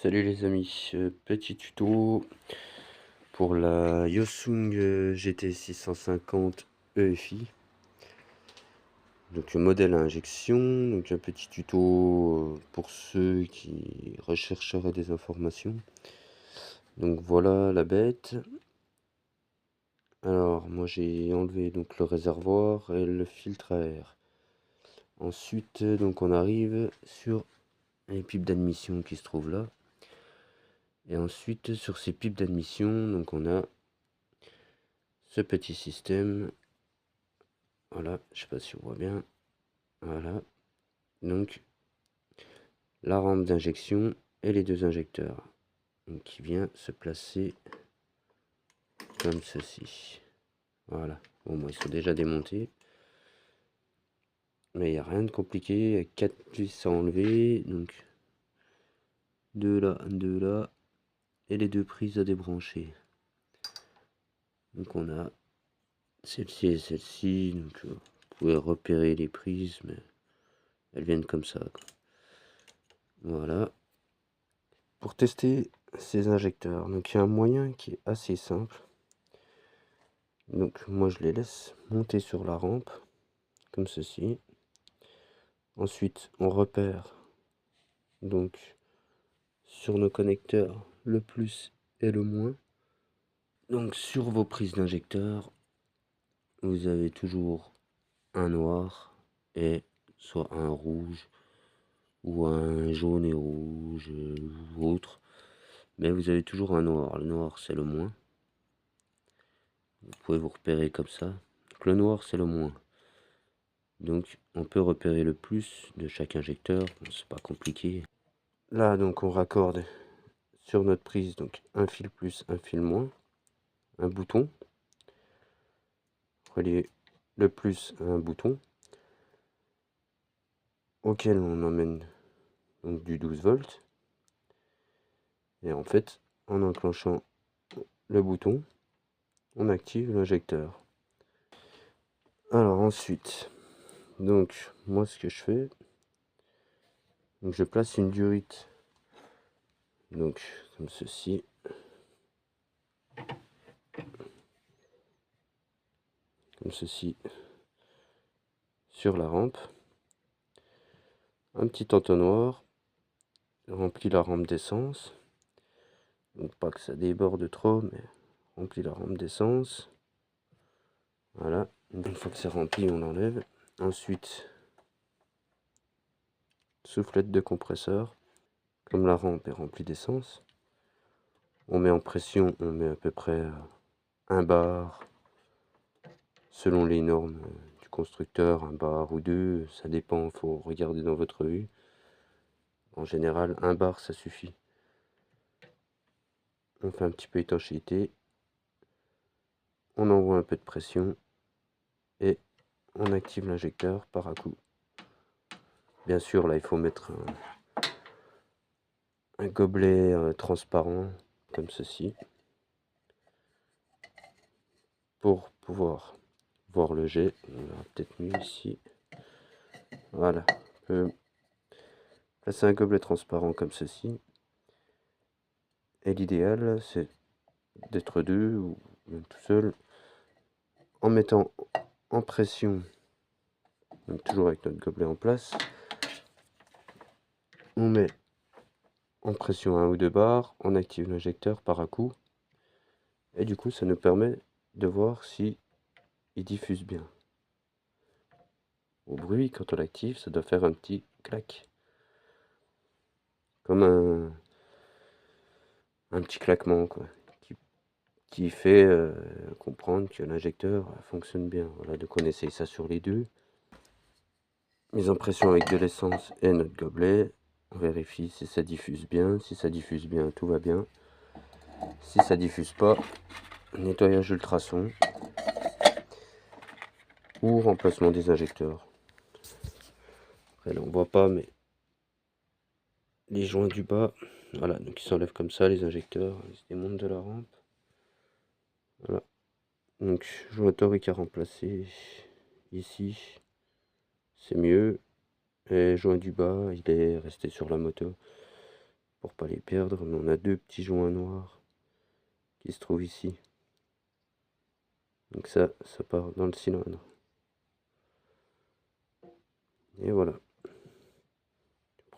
Salut les amis, petit tuto pour la Yosung GT 650 EFI. Donc modèle à injection, donc un petit tuto pour ceux qui rechercheraient des informations. Donc voilà la bête. Alors moi j'ai enlevé donc le réservoir et le filtre à air. Ensuite donc on arrive sur les pipes d'admission qui se trouvent là. Et ensuite sur ces pipes d'admission donc on a ce petit système. Voilà, je sais pas si on voit bien. Voilà, donc la rampe d'injection et les deux injecteurs. Donc, qui vient se placer comme ceci. Voilà, bon, moi ils sont déjà démontés. Mais il n'y a rien de compliqué. Il y a 4 vis à enlever. Donc, deux là, et les deux prises à débrancher. Donc on a celle-ci et celle-ci. Donc vous pouvez repérer les prises, mais elles viennent comme ça, quoi. Voilà. Pour tester ces injecteurs, donc il y a un moyen qui est assez simple. Donc moi je les laisse monter sur la rampe, comme ceci. Ensuite on repère donc sur nos connecteurs le plus et le moins. Donc sur vos prises d'injecteurs, vous avez toujours un noir et soit un rouge ou un jaune et rouge ou autre. Mais vous avez toujours un noir. Le noir c'est le moins. Vous pouvez vous repérer comme ça. Donc le noir c'est le moins. Donc on peut repérer le plus de chaque injecteur. Bon, c'est pas compliqué. Là donc on raccorde sur notre prise donc un fil plus, un fil moins, un bouton. Relier le plus à un bouton auquel on emmène donc du 12 volts. Et en fait en enclenchant le bouton on active l'injecteur. Alors ensuite donc moi ce que je fais, donc je place une durite donc comme ceci. Comme ceci sur la rampe. Un petit entonnoir remplit la rampe d'essence. Donc pas que ça déborde trop, mais remplit la rampe d'essence. Voilà. Une fois que c'est rempli, on l'enlève. Ensuite, soufflette de compresseur. Comme la rampe est remplie d'essence, on met en pression, on met à peu près 1 bar. Selon les normes du constructeur, 1 bar ou 2, ça dépend, il faut regarder dans votre vue. En général, 1 bar ça suffit. On fait un petit peu étanchéité, on envoie un peu de pression et on active l'injecteur par à coup. Bien sûr, là il faut mettre un gobelet transparent comme ceci pour pouvoir voir le jet. On verra peut-être mieux ici. Voilà, on peut placer un gobelet transparent comme ceci. Et l'idéal c'est d'être deux ou même tout seul en mettant en pression, donc toujours avec notre gobelet en place. On met en pression 1 ou 2 bars, on active l'injecteur par à coup et du coup ça nous permet de voir si il diffuse bien. Au bruit, quand on l'active, ça doit faire un petit clac, comme un petit claquement quoi, qui fait comprendre que l'injecteur fonctionne bien. Voilà, donc on essaye ça sur les deux. Mise en pression avec de l'essence et notre gobelet. On vérifie si ça diffuse bien. Si ça diffuse bien, tout va bien. Si ça diffuse pas, nettoyage ultrason ou remplacement des injecteurs. Après là on voit pas, mais les joints du bas, voilà, donc ils s'enlèvent comme ça, les injecteurs, ils se démontent de la rampe. Voilà, donc joint torique à remplacer ici, c'est mieux. Et joint du bas, il est resté sur la moto. pour pas les perdre. Mais on a deux petits joints noirs qui se trouvent ici. Donc ça part dans le cylindre. Et voilà.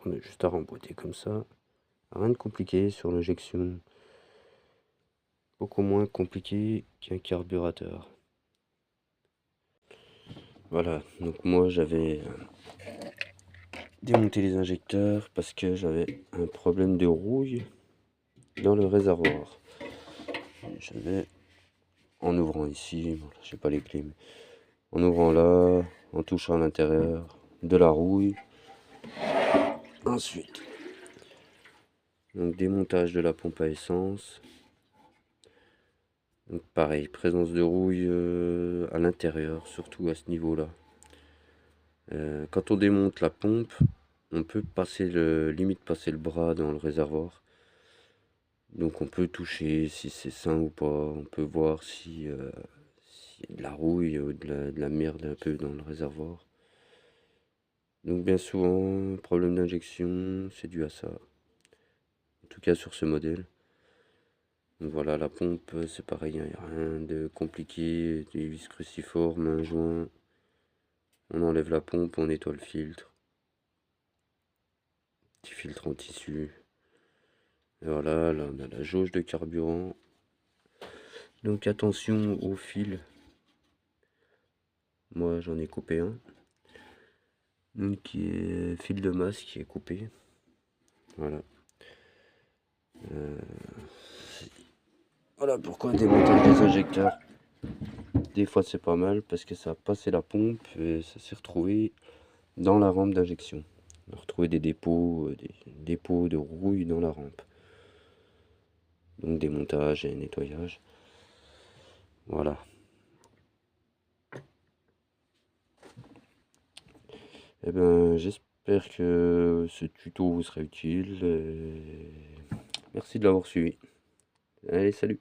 On a juste à remboîter comme ça. Rien de compliqué sur l'injection. Beaucoup moins compliqué qu'un carburateur. Voilà, donc moi j'avais démonté les injecteurs parce que j'avais un problème de rouille dans le réservoir. J'avais, en ouvrant ici, bon, j'ai pas les clés, mais en ouvrant là, en touchant à l'intérieur, de la rouille. Ensuite, donc démontage de la pompe à essence. Donc pareil, présence de rouille à l'intérieur, surtout à ce niveau-là. Quand on démonte la pompe, on peut limite passer le bras dans le réservoir. Donc on peut toucher si c'est sain ou pas. On peut voir s'il y a de la rouille ou de la merde un peu dans le réservoir. Donc bien souvent, problème d'injection, c'est dû à ça. En tout cas sur ce modèle. Donc voilà, la pompe, c'est pareil, il n'y a rien de compliqué. Des vis cruciformes, un joint. On enlève la pompe, on nettoie le filtre. Petit filtre en tissu. Et voilà, là on a la jauge de carburant. Donc attention au fil. Moi j'en ai coupé un. Donc qui est fil de masse qui est coupé. Voilà. Voilà pourquoi démontage des injecteurs. Des fois c'est pas mal parce que ça a passé la pompe et ça s'est retrouvé dans la rampe d'injection. On a retrouvé des dépôts de rouille dans la rampe. Donc démontage et nettoyage. Voilà. Eh ben, j'espère que ce tuto vous sera utile. Merci de l'avoir suivi. Allez, salut!